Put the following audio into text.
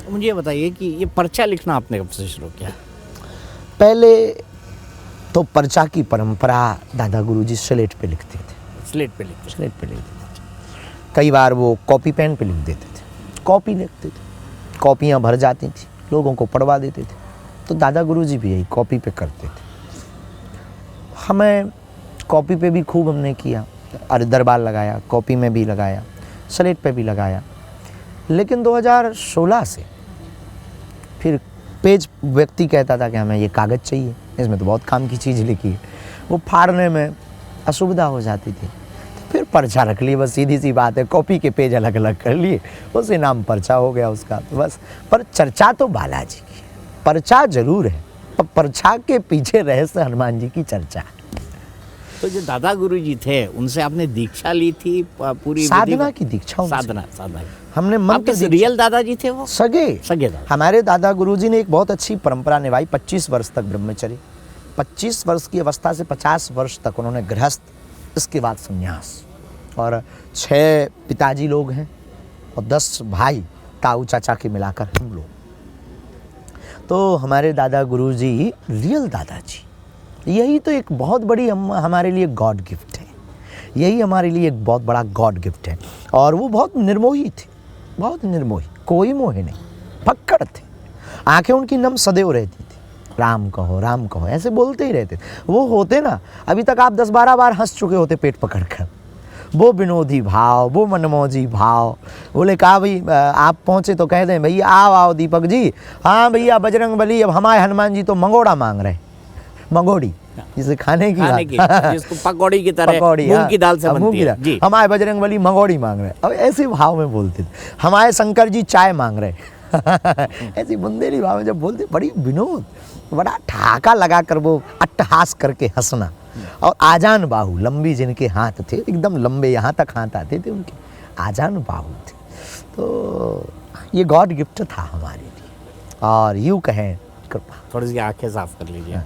मुझे ये बताइए कि ये पर्चा लिखना आपने कब से शुरू किया? पहले तो पर्चा की परंपरा दादा गुरुजी स्लेट पे लिखते थे। स्लेट पे लिखते? स्लेट पे लिख देते थे। कई बार वो कॉपी पेन पे लिख देते थे, कॉपी लिखते थे, कॉपियाँ भर जाती थी, लोगों को पढ़वा देते थे। तो दादा गुरुजी भी यही कॉपी पे करते थे। हमें कॉपी पे भी खूब हमने किया, अरे दरबार लगाया, कॉपी में भी लगाया, स्लेट पे भी लगाया। लेकिन 2016 से फिर पेज व्यक्ति कहता था कि हमें ये कागज़ चाहिए, इसमें तो बहुत काम की चीज़ लिखी है, वो फाड़ने में असुविधा हो जाती थी। तो फिर पर्चा रख लिए, बस सीधी सी बात है, कॉपी के पेज अलग अलग कर लिए, उसी नाम पर्चा हो गया उसका। तो बस, पर चर्चा तो बालाजी की है, पर्चा जरूर है, पर पर्चा के पीछे रहस्य हनुमान जी की चर्चा है। तो जो दादा गुरुजी थे उनसे आपने दीक्षा ली थी पूरी? साधना की दीक्षा। साधना हमने मंत्र रियल दादाजी थे वो? सगे दादा। हमारे दादा गुरुजी ने एक बहुत अच्छी परंपरा निभाई। 25 वर्ष तक ब्रह्मचर्य, 25 वर्ष की अवस्था से 50 वर्ष तक उन्होंने गृहस्थ, इसके बाद संन्यास। और 6 पिताजी लोग हैं और 10 भाई, ताऊ चाचा के मिलाकर हम लोग। तो हमारे दादा गुरुजी रियल दादाजी, यही तो एक बहुत बड़ी हमारे लिए गॉड गिफ्ट है। यही हमारे लिए एक बहुत बड़ा गॉड गिफ्ट है। और वो बहुत निर्मोही थे, बहुत निर्मोही, कोई मोह नहीं, फक्कड़ थे। आंखें उनकी नम सदैव रहती थी, राम कहो ऐसे बोलते ही रहते। वो होते ना, अभी तक आप 10-12 बार हंस चुके होते पेट पकड़कर। वो विनोदी भाव, वो मनमौजी भाव। बोले कहा भाई आप पहुँचे तो कह दें भैया आओ दीपक जी, हाँ भैया बजरंग बली, अब हमारे हनुमान जी तो मंगोड़ा मांग रहे, मंगोड़ी जिसे खाने की जिसको पकौड़ी की तरह मूंग की दाल से बनती है जी। हमारे बजरंग बली मंगोड़ी मांग रहे, अब ऐसे भाव में बोलते थे। हमारे शंकर जी चाय मांग रहे ऐसी बुंदेली भाव में जब बोलते, बड़ी विनोद, बड़ा ठहाका लगा कर वो अट्टहास करके हंसना। और आजान बाहु, लंबी जिनके हाथ थे, एकदम लंबे, यहाँ तक हाथ आते थे उनके, आजान बाहु थे। तो ये गॉड गिफ्ट था हमारे लिए। और यूँ कहें कृपा। थोड़ी सी आंखें साफ कर लीजिए।